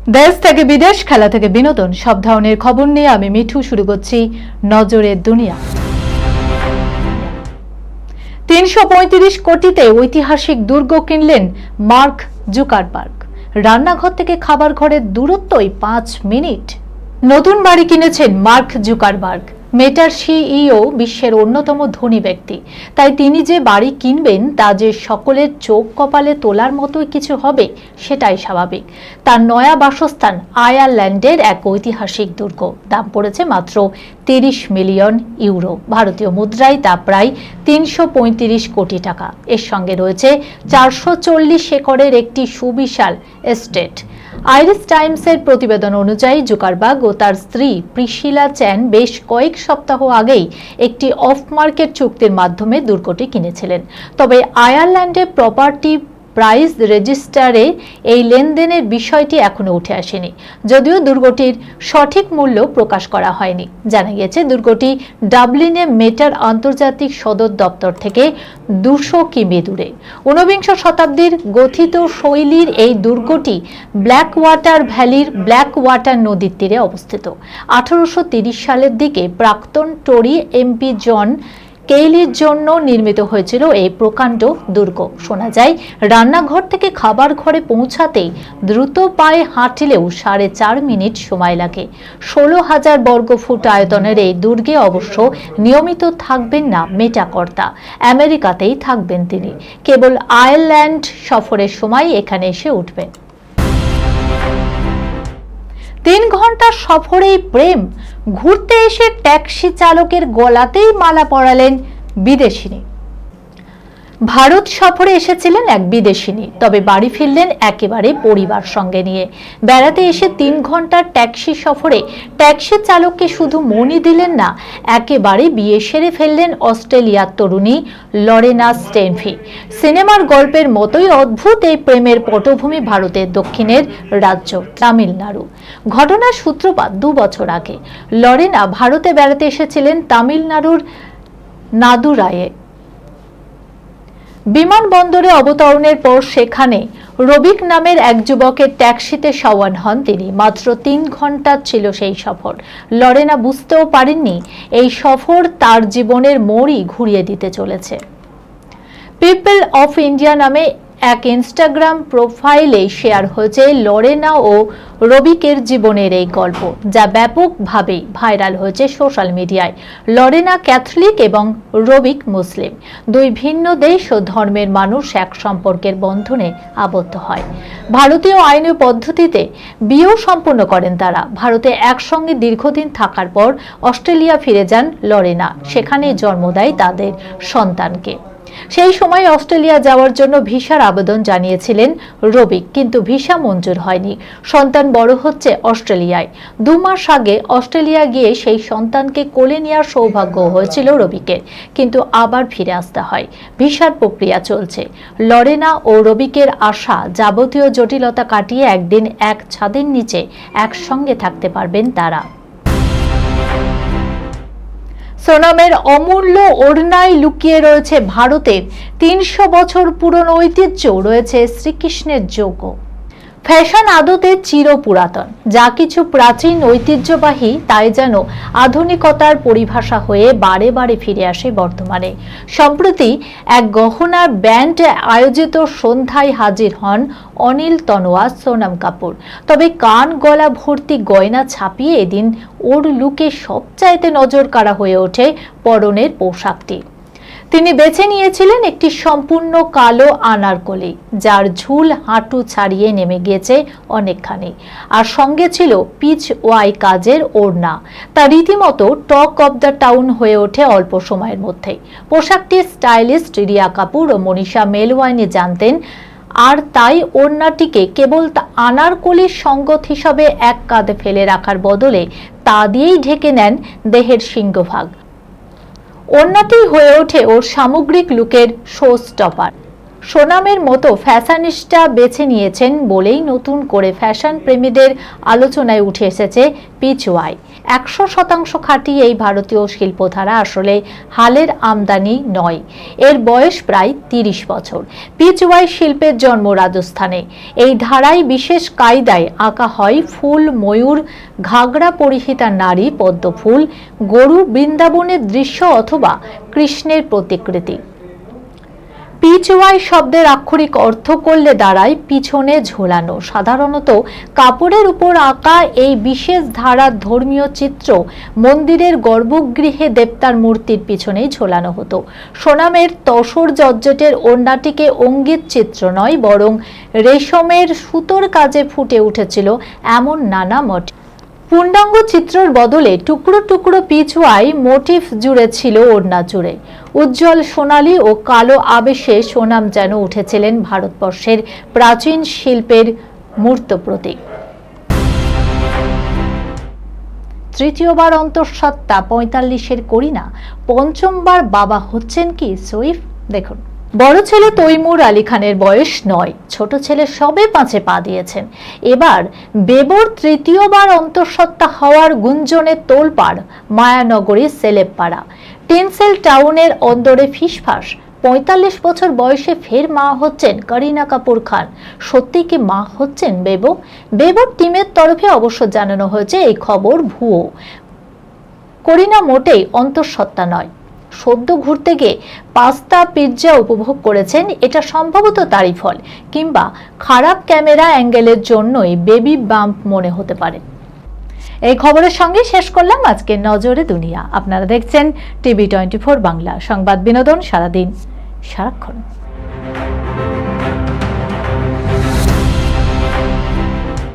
দেশ থেকে বিদেশ, খেলা থেকে বিনোদন, সব ধরনের খবর নিয়ে আমি মিঠু শুরু করছি নজরের দুনিয়া। ৩৩৫ কোটিতে ঐতিহাসিক দুর্গ কিনলেন মার্ক জুকারবার্গ। রান্নাঘর থেকে খাবার ঘরের দূরত্বই ৫ মিনিট। নতুন বাড়ি কিনেছেন মার্ক জুকারবার্গ। মেটার সিইও বিশ্বের অন্যতম ধনী ব্যক্তি, তাই তিনি যে বাড়ি কিনবেন তা যে সকলের চোখ কপালে তোলার মতোই কিছু হবে সেটাই স্বাভাবিক। তার নয়া বাসস্থান আয়ারল্যান্ডের এক ঐতিহাসিক দুর্গ। দাম পড়েছে মাত্র ৩০ মিলিয়ন ইউরো। ভারতীয় মুদ্রায় তা প্রায় ৩৩৫ কোটি টাকা। এর সঙ্গে রয়েছে ৪৪০ একরের একটি সুবিশাল এস্টেট। আইরিশ টাইমসের প্রতিবেদন অনুযায়ী জুকারবার্গ ও তার স্ত্রী প্রিসিলা চ্যান বেশ কয়েক সপ্তাহ আগেই একটি অফ মার্কেট চুক্তির মাধ্যমে দুর্গটি কিনেছিলেন। তবে আয়ারল্যান্ডে প্রপার্টি প্রাইস রেজিস্টারে এই লেনদেনের বিষয়টি এখনো উঠে আসেনি, যদিও দুর্গটির সঠিক মূল্য প্রকাশ করা হয়নি। জানা গিয়েছে দুর্গটি ডাবলিনে মেটার আন্তর্জাতিক সদর দপ্তর থেকে ২০০ কিমি দূরে। ঊনবিংশ শতাব্দীর গঠিত শৈলীর এই দুর্গটি ব্ল্যাক ওয়াটার ভ্যালির ব্ল্যাক ওয়াটার নদীর তীরে অবস্থিত। ১৮৩০ সালের দিকে প্রাক্তন টরি এমপি জন কেইলির জন্য নির্মিত হয়েছিল এই প্রকাণ্ড দুর্গ। শোনা যায় রান্নাঘর থেকে খাবার ঘরে পৌঁছাতেই দ্রুত পায়ে হাঁটলেও ৪.৫ মিনিট সময় লাগে। ১৬,০০০ বর্গফুট আয়তনের এই দুর্গে অবশ্য নিয়মিত থাকবেন না মেটাকর্তা। আমেরিকাতেই থাকবেন তিনি। কেবল আয়ারল্যান্ড সফরের সময় এখানে এসে উঠবেন। ৩ ঘন্টার সফরেই প্রেম। ঘুরতে এসে ট্যাক্সি চালকের গলাতেই মালা পরালেন বিদেশিনী। ভারত সফরে এসেছিলেন এক বিদেশিনী, তবে বাড়ি ফিরলেন একেবারে পরিবার সঙ্গে নিয়ে। বেড়াতে এসে ৩ ঘন্টার ট্যাক্সি সফরে ট্যাক্সি চালককে শুধু মনই দিলেন না, একেবারে বিয়ে সেরে ফেললেন অস্ট্রেলিয়ার তরুণী লরেনা স্টেনফি। সিনেমার গল্পের মতোই অদ্ভুত এই প্রেমের পটভূমি ভারতের দক্ষিণের রাজ্য তামিলনাড়ু। ঘটনার সূত্রপাত ২ বছর আগে। লরেনা ভারতে বেড়াতে এসেছিলেন তামিলনাড়ুর নাদুরায়ে। বিমানবন্দরে অবতরণের পর সেখানে রবিক নামের এক যুবকের ট্যাক্সিতে সওয়ার হন তিনি। মাত্র ৩ ঘন্টা ছিল সেই সফর। লরেনা বুঝতেও পারেননি এই সফর তার জীবনের মোড়ই ঘুরিয়ে দিতে চলেছে। পিপল অফ ইন্ডিয়া নামে এক ইনস্টাগ্রাম প্রোফাইলে শেয়ার হয়েছে লরেনা ও রবিকের জীবনের এই গল্প, যা ব্যাপকভাবে ভাইরাল হয়েছে সোশ্যাল মিডিয়ায়। লরেনা ক্যাথলিক এবং রবিক মুসলিম। ২ ভিন্ন দেশ ও ধর্মের মানুষ এক সম্পর্কের বন্ধনে আবদ্ধ হয়। ভারতীয় আইনি পদ্ধতিতে বিয়েও সম্পন্ন করেন তারা। ভারতে একসঙ্গে দীর্ঘদিন থাকার পর অস্ট্রেলিয়া ফিরে যান লরেনা। সেখানেই জন্ম দেয় তাদের সন্তানকে। সেই সময় অস্ট্রেলিয়া যাওয়ার জন্য ভিসার আবেদন জানিয়েছিলেন রবিক, কিন্তু ভিসা মঞ্জুর হয়নি। সন্তান বড় হচ্ছে অস্ট্রেলিয়ায়। ২ মাস আগে অস্ট্রেলিয়া গিয়ে সেই সন্তানকে কোলে নেওয়ার সৌভাগ্য হয়েছিল রবিকের, কিন্তু আবার ফিরে আসতে হয়। ভিসার প্রক্রিয়া চলছে। লরেনা ও রবিকের আশা যাবতীয় জটিলতা কাটিয়ে একদিন এক ছাদের নিচে একসঙ্গে থাকতে পারবেন তারা। সোনামের অমূল্য ওড়নায় লুকিয়ে রয়েছে ভারতের ৩০০ বছর পুরনো ঐতিহ্য, রয়েছে শ্রীকৃষ্ণের যোগ্য। ফ্যাশন আদতে চিরপুরাতন। যা কিছু প্রাচীন ঐতিহ্যবাহী তাই যেন আধুনিকতার পরিভাষা হয়ে বারে বারে ফিরে আসে বর্তমানে। সম্প্রতি এক গহনার ব্যান্ড আয়োজিত সন্ধ্যায় হাজির হন অনিল তনোয়ার, সোনাম কাপুর। তবে কান গলা ভর্তি গয়না ছাপিয়ে এদিন ওর লুকে সবচাইতে নজর কাড়া হয়ে ওঠে পরনের পোশাকটি। তিনি বেছে নিয়েছিলেন একটি সম্পূর্ণ কালো আনারকলি, যার ঝুল হাঁটু ছাড়িয়ে নেমে গিয়েছে অনেকখানি, আর সঙ্গে ছিল পিচ ওয়াই কাজের ওড়না। তা রীতিমতো টক অব দ্য টাউন হয়ে ওঠে অল্প সময়ের মধ্যেই। পোশাকটি স্টাইলিস্ট রিয়া কাপুর ও মনীষা মেলওয়ানি জানতেন, আর তাই ওড়নাটিকে কেবল আনারকলির সঙ্গত হিসাবে এক কাঁধে ফেলে রাখার বদলে তা দিয়েই ঢেকে নেন দেহের সিংহভাগ। ওড়নাটি হয়ে ওঠে ওর সামগ্রিক লুকের শো স্টপার। সোনামের মতো ফ্যাশনিস্টা বেছে নিয়েছেন বলেই নতুন করে ফ্যাশন প্রেমীদের আলোচনায় উঠে এসেছে পিচ ওয়াই। 100% খাঁটি এই ভারতীয় শিল্পধারা আসলে হালের আমদানি নয়, এর বয়স প্রায় 30 বছর। পিচওয়াই শিল্পের জন্ম রাজস্থানে। এই ধারায় বিশেষ কায়দায় আঁকা হয় ফুল, ময়ূর, ঘাগরা পরিহিতা নারী, পদ্মফুল, গরু, বৃন্দাবনের দৃশ্য অথবা কৃষ্ণের প্রতিকৃতি। পিচওয়াই শব্দের আক্ষরিক অর্থ করলে দাঁড়ায় পিছনে ঝোলানো। সাধারণত কাপড়ের উপর আঁকা এই বিশেষ ধারার ধর্মীয় চিত্র মন্দিরের গর্ভগৃহে দেবতার মূর্তির পিছনেই ঝোলানো হতো। সোনামের তসর জর্জেটের ওড়নাটিকে অঙ্গিত চিত্র নয়, বরং রেশমের সুতোর কাজে ফুটে উঠেছিল এমন নানা মোটিভ। পূর্ণাঙ্গ চিত্রের বদলে টুকরো টুকরো পিচওয়াই মোটিভ জুড়ে ছিল ওড়না জুড়ে। উজ্জ্বল সোনালী ও কালো আবেশে সোনাম যেন উঠেছিলেন ভারতবর্ষের প্রাচীন শিল্পের মূর্ত প্রতীক। তৃতীয়বার অন্তঃসত্ত্বা 45-এর করিনা, পঞ্চমবার বাবা হচ্ছেন কি সইফ? দেখুন, বড় ছেলে তৈমুর আলী খানের বয়স 9, ছোট ছেলে সবে 5-এ পা দিয়েছেন। এবার বেবর তৃতীয়বার অন্তঃসত্ত্বা হওয়ার গুঞ্জনে তোলপাড় মায়ানগরীর সেলেবপাড়া। টেনসেল টাউনের অন্দরে ফিসফাস। 45 বছর বয়সে ফের মা হচ্ছেন করিনা কাপুর খান। সত্যি কি মা হচ্ছেন বেবো? বেবর টিমের তরফে অবশ্য জানানো হয়েছে এই খবর ভুয়ো। করিনা মোটেই অন্তঃসত্ত্বা নয়। সদ্য ঘুরতে গিয়ে পাস্তা পিৎজা উপভোগ করেছেন, এটা সম্ভবত তারই ফল, কিংবা খারাপ ক্যামেরা অ্যাঙ্গেলের জন্যই বেবি বাম্প মনে হতে পারে। এই খবরের সঙ্গে শেষ করলাম আজকের নজরে দুনিয়া। আপনারা দেখছেন টিভি 24 বাংলা, সংবাদ বিনোদন সারাদিন সারাক্ষণ।